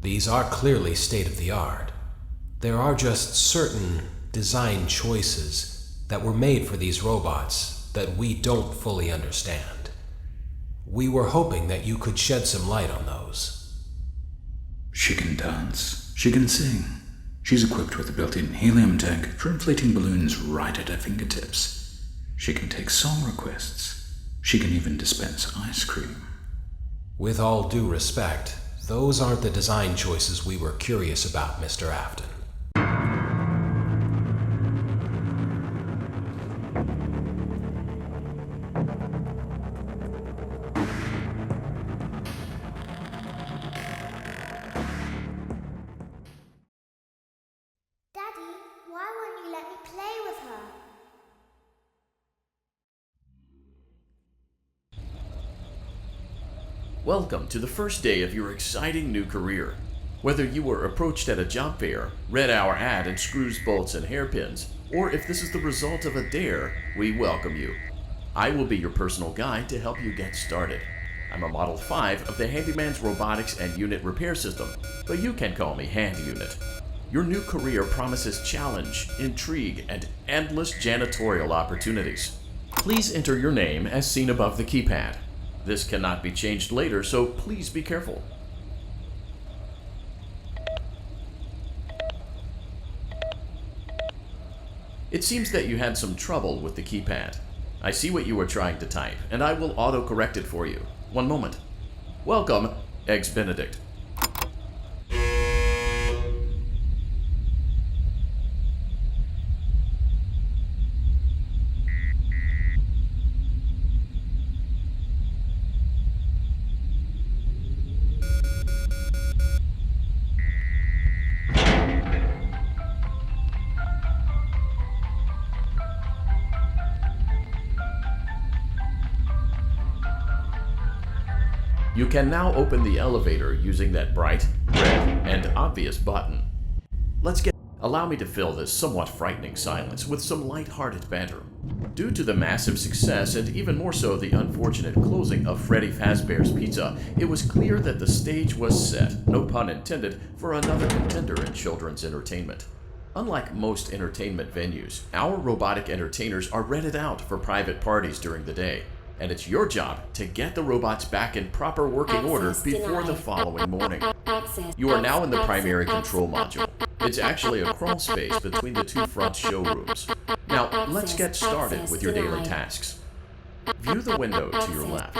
These are clearly state-of-the-art. There are just certain design choices that were made for these robots that we don't fully understand. We were hoping that you could shed some light on those. She can dance. She can sing. She's equipped with a built-in helium tank for inflating balloons right at her fingertips. She can take song requests. She can even dispense ice cream. With all due respect, those aren't the design choices we were curious about, Mr. Afton. Daddy, why won't you let me play with her? Welcome to the first day of your exciting new career. Whether you were approached at a job fair, read our ad in screws, bolts, and hairpins, or if this is the result of a dare, we welcome you. I will be your personal guide to help you get started. I'm a Model 5 of the Handyman's Robotics and Unit Repair System, but you can call me Hand Unit. Your new career promises challenge, intrigue, and endless janitorial opportunities. Please enter your name as seen above the keypad. This cannot be changed later, so please be careful. It seems that you had some trouble with the keypad. I see what you were trying to type, and I will auto-correct it for you. One moment. Welcome, Eggs Benedict. You can now open the elevator using that bright, red, and obvious button. Allow me to fill this somewhat frightening silence with some light-hearted banter. Due to the massive success, and even more so the unfortunate closing of Freddy Fazbear's Pizza, it was clear that the stage was set, no pun intended, for another contender in children's entertainment. Unlike most entertainment venues, our robotic entertainers are rented out for private parties during the day. And it's your job to get the robots back in proper working order before the following morning. You are now in the primary control module. It's actually a crawl space between the two front showrooms. Now, let's get started with your daily tasks. View the window to your left.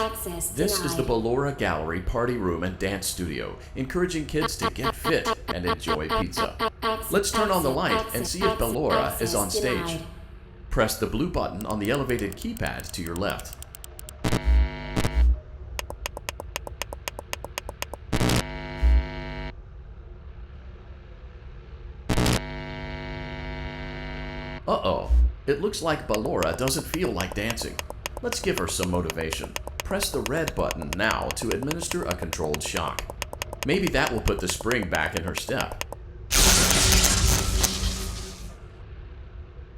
This is the Ballora Gallery Party Room and Dance Studio, encouraging kids to get fit and enjoy pizza. Let's turn on the light and see if Ballora is on stage. Press the blue button on the elevated keypad to your left. Uh-oh, it looks like Ballora doesn't feel like dancing. Let's give her some motivation. Press the red button now to administer a controlled shock. Maybe that will put the spring back in her step.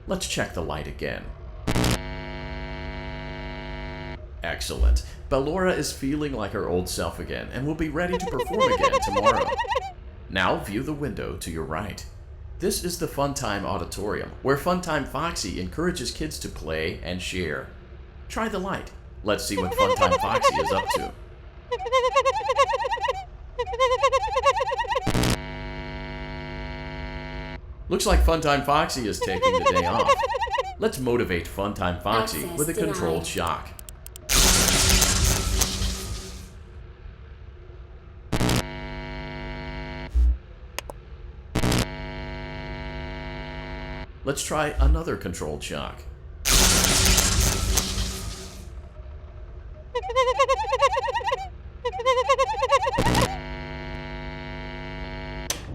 Let's check the light again. Excellent. Ballora is feeling like her old self again and will be ready to perform again tomorrow. Now view the window to your right. This is the Funtime Auditorium, where Funtime Foxy encourages kids to play and share. Try the light. Let's see what Funtime Foxy is up to. Looks like Funtime Foxy is taking the day off. Let's motivate Funtime Foxy with a controlled shock. Let's try another controlled shock.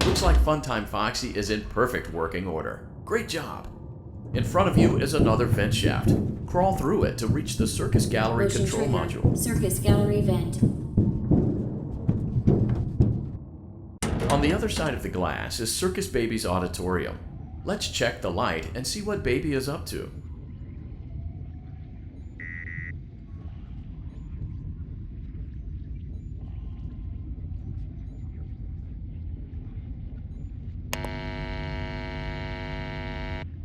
Looks like Funtime Foxy is in perfect working order. Great job! In front of you is another vent shaft. Crawl through it to reach the Circus Gallery control module. Circus Gallery vent. On the other side of the glass is Circus Baby's auditorium. Let's check the light and see what Baby is up to.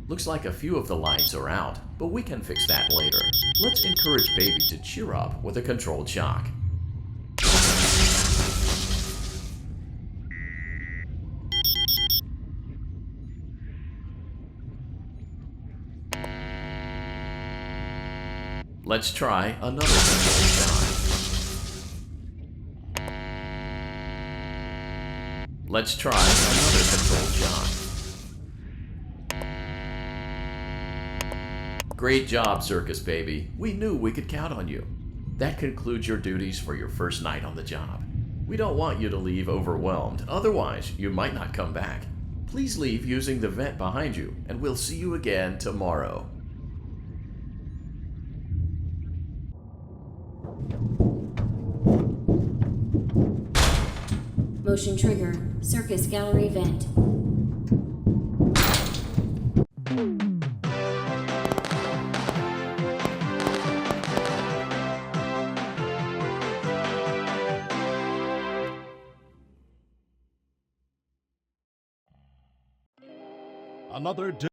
Looks like a few of the lights are out, but we can fix that later. Let's encourage Baby to cheer up with a controlled shock. Let's try another controlled shock. Let's try another controlled shock. Great job, Circus Baby. We knew we could count on you. That concludes your duties for your first night on the job. We don't want you to leave overwhelmed, otherwise you might not come back. Please leave using the vent behind you, and we'll see you again tomorrow. Motion trigger. Circus gallery vent. Another day.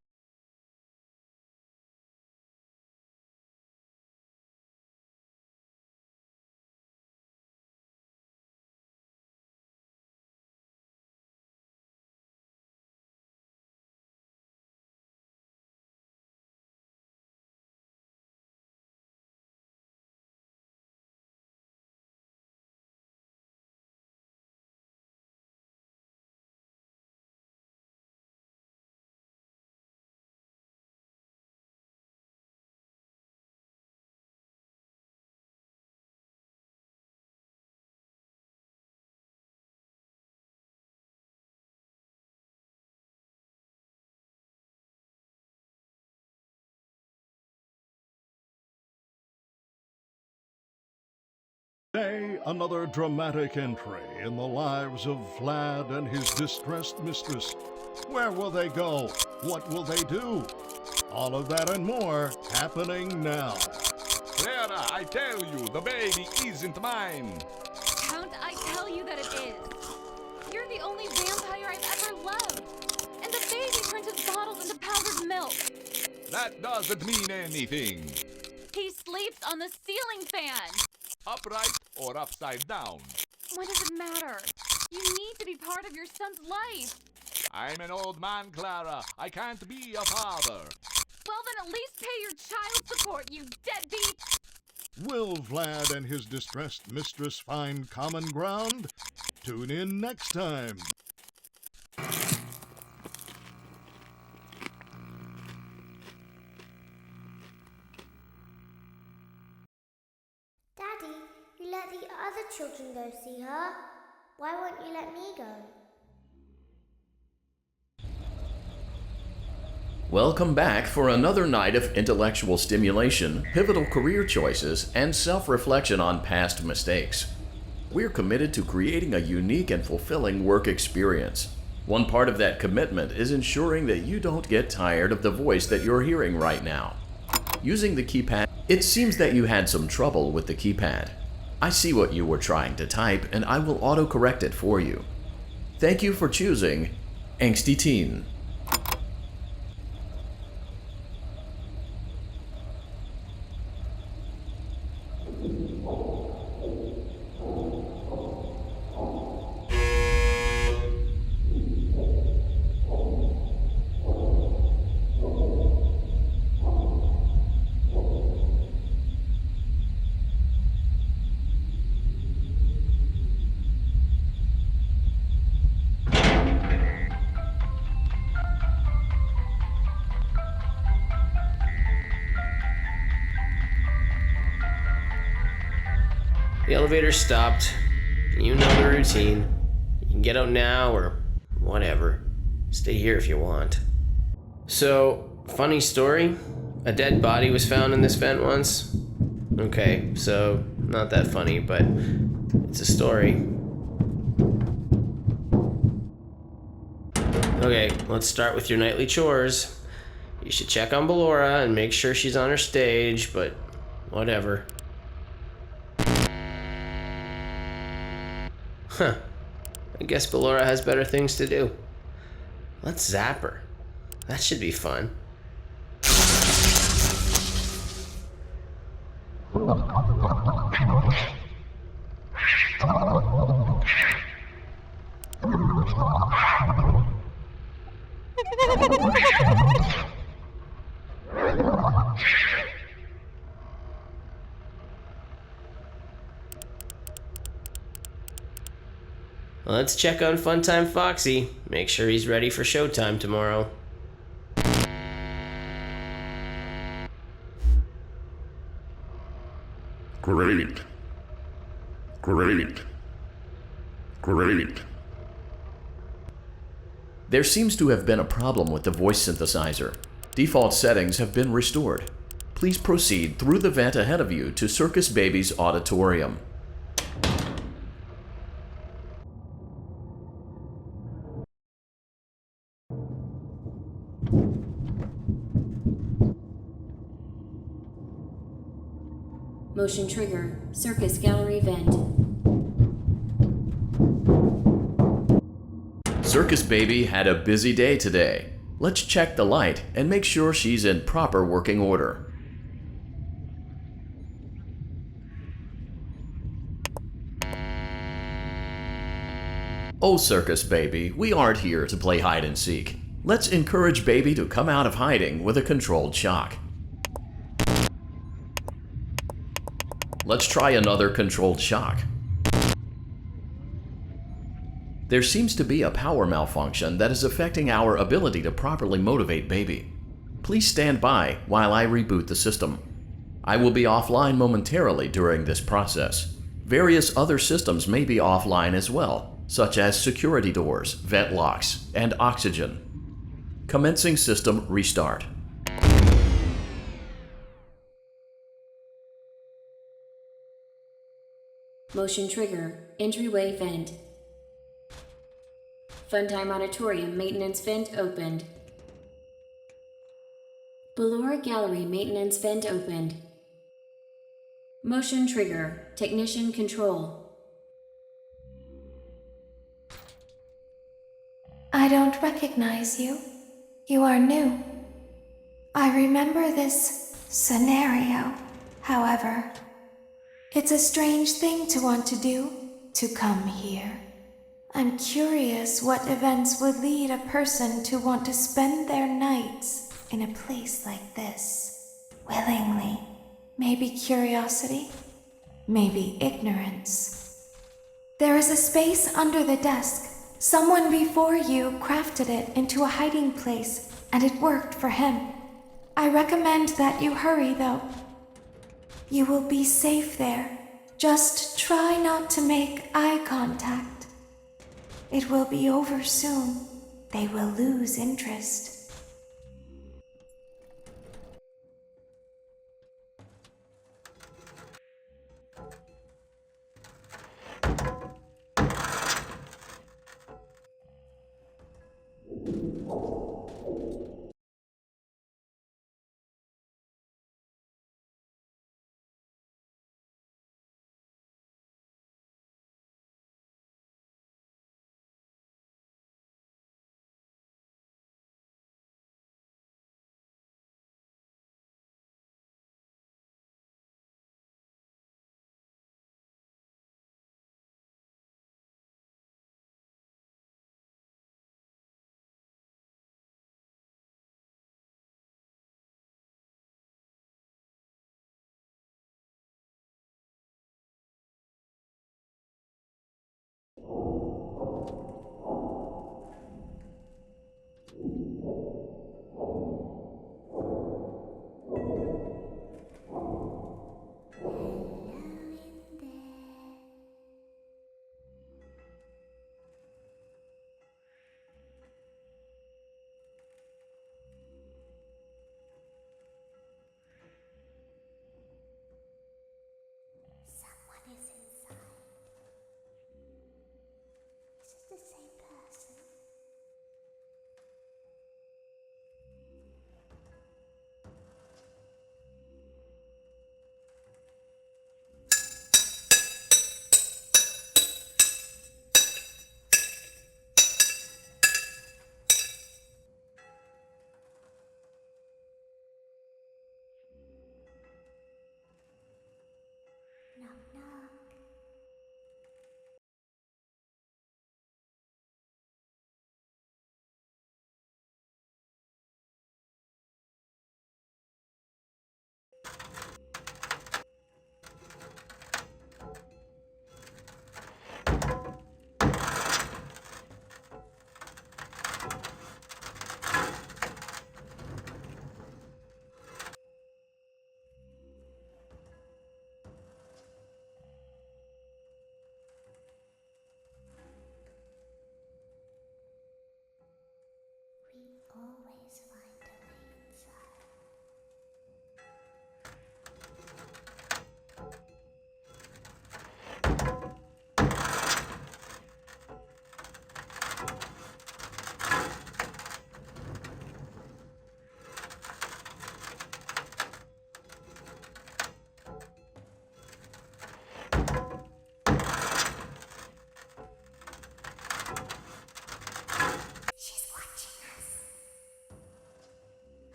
Today, another dramatic entry in the lives of Vlad and his distressed mistress. Where will they go? What will they do? All of that and more happening now. Clara, I tell you, the baby isn't mine. Count, I tell you that it is. You're the only vampire I've ever loved. And the baby turns his bottles into powdered milk. That doesn't mean anything. He sleeps on the ceiling fan. Upright or upside down. What does it matter? You need to be part of your son's life. I'm an old man, Clara. I can't be a father. Well, then at least pay your child support, you deadbeat. Will Vlad and his distressed mistress find common ground? Tune in next time. Daddy, you let the other children go see her. Why won't you let me go? Welcome back for another night of intellectual stimulation, pivotal career choices, and self-reflection on past mistakes. We're committed to creating a unique and fulfilling work experience. One part of that commitment is ensuring that you don't get tired of the voice that you're hearing right now. Using the keypad, it seems that you had some trouble with the keypad. I see what you were trying to type, and I will auto-correct it for you. Thank you for choosing Angsty Teen. The elevator stopped. You know the routine. You can get out now or whatever. Stay here if you want. So, funny story. A dead body was found in this vent once. Okay, so not that funny, but it's a story. Okay, let's start with your nightly chores. You should check on Ballora and make sure she's on her stage, but whatever. Huh. I guess Ballora has better things to do. Let's zap her. That should be fun. Let's check on Funtime Foxy. Make sure he's ready for showtime tomorrow. Great. Great. Great. There seems to have been a problem with the voice synthesizer. Default settings have been restored. Please proceed through the vent ahead of you to Circus Baby's auditorium. Motion trigger. Circus gallery vent. Circus Baby had a busy day today. Let's check the light and make sure she's in proper working order. Oh, Circus Baby, we aren't here to play hide and seek. Let's encourage Baby to come out of hiding with a controlled shock. Let's try another controlled shock. There seems to be a power malfunction that is affecting our ability to properly motivate Baby. Please stand by while I reboot the system. I will be offline momentarily during this process. Various other systems may be offline as well, such as security doors, vent locks, and oxygen. Commencing system restart. Motion trigger. Entryway vent. Funtime auditorium maintenance vent opened. Ballora gallery maintenance vent opened. Motion trigger. Technician control. I don't recognize you. You are new. I remember this scenario, however. It's a strange thing to want to do, to come here. I'm curious what events would lead a person to want to spend their nights in a place like this. Willingly. Maybe curiosity, maybe ignorance. There is a space under the desk. Someone before you crafted it into a hiding place, and it worked for him. I recommend that you hurry, though. You will be safe there. Just try not to make eye contact. It will be over soon. They will lose interest. Someone is inside. This is the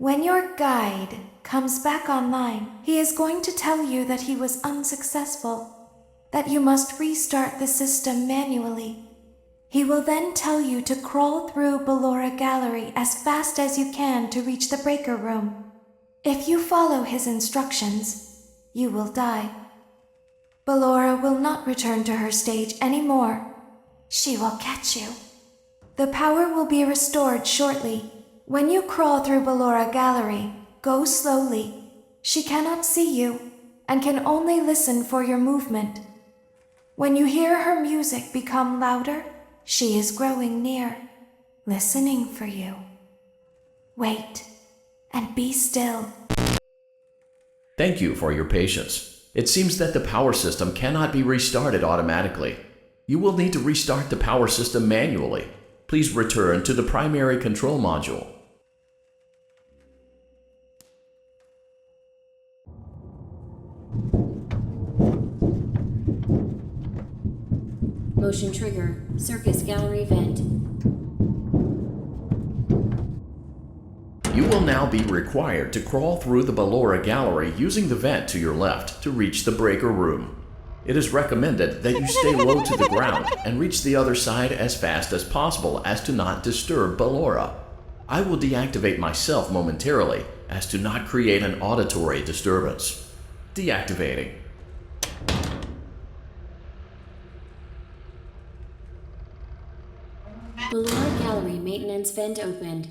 When your guide comes back online, he is going to tell you that he was unsuccessful, that you must restart the system manually. He will then tell you to crawl through Ballora Gallery as fast as you can to reach the breaker room. If you follow his instructions, you will die. Ballora will not return to her stage anymore. She will catch you. The power will be restored shortly. When you crawl through Ballora Gallery, go slowly. She cannot see you and can only listen for your movement. When you hear her music become louder, she is growing near, listening for you. Wait and be still. Thank you for your patience. It seems that the power system cannot be restarted automatically. You will need to restart the power system manually. Please return to the primary control module. Motion trigger, circus gallery vent. You will now be required to crawl through the Ballora Gallery using the vent to your left to reach the breaker room. It is recommended that you stay low to the ground and reach the other side as fast as possible as to not disturb Ballora. I will deactivate myself momentarily as to not create an auditory disturbance. Deactivating. Ballora Gallery maintenance vent opened.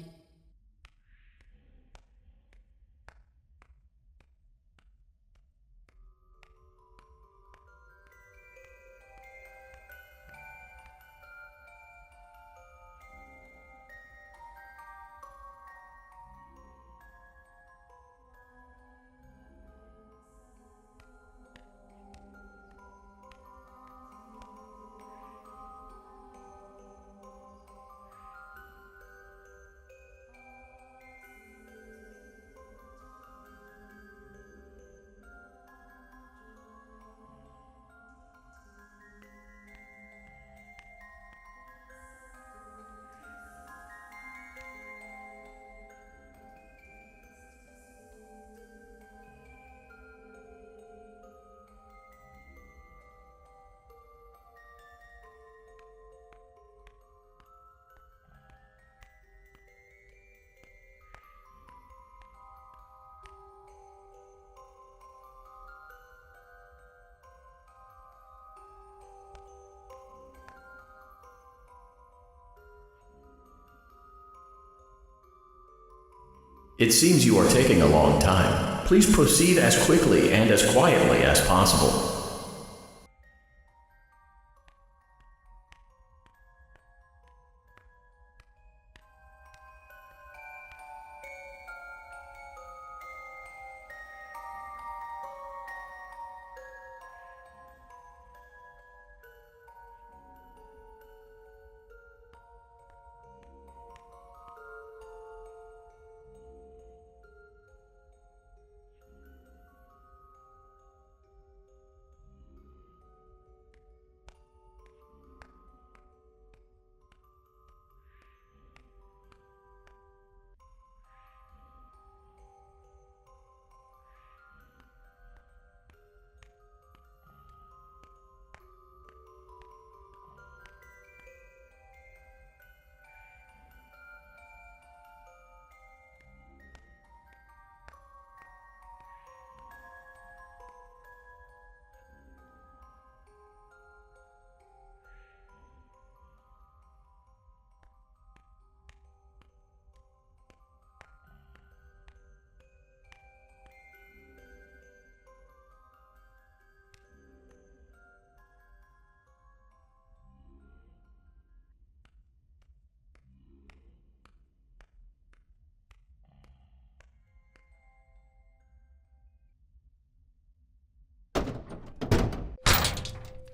It seems you are taking a long time. Please proceed as quickly and as quietly as possible.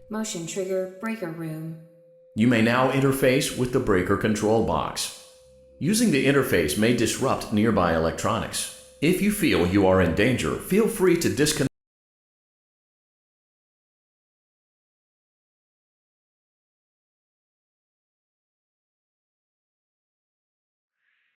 Motion trigger, breaker room. You may now interface with the breaker control box. Using the interface may disrupt nearby electronics. If you feel you are in danger, feel free to disconnect.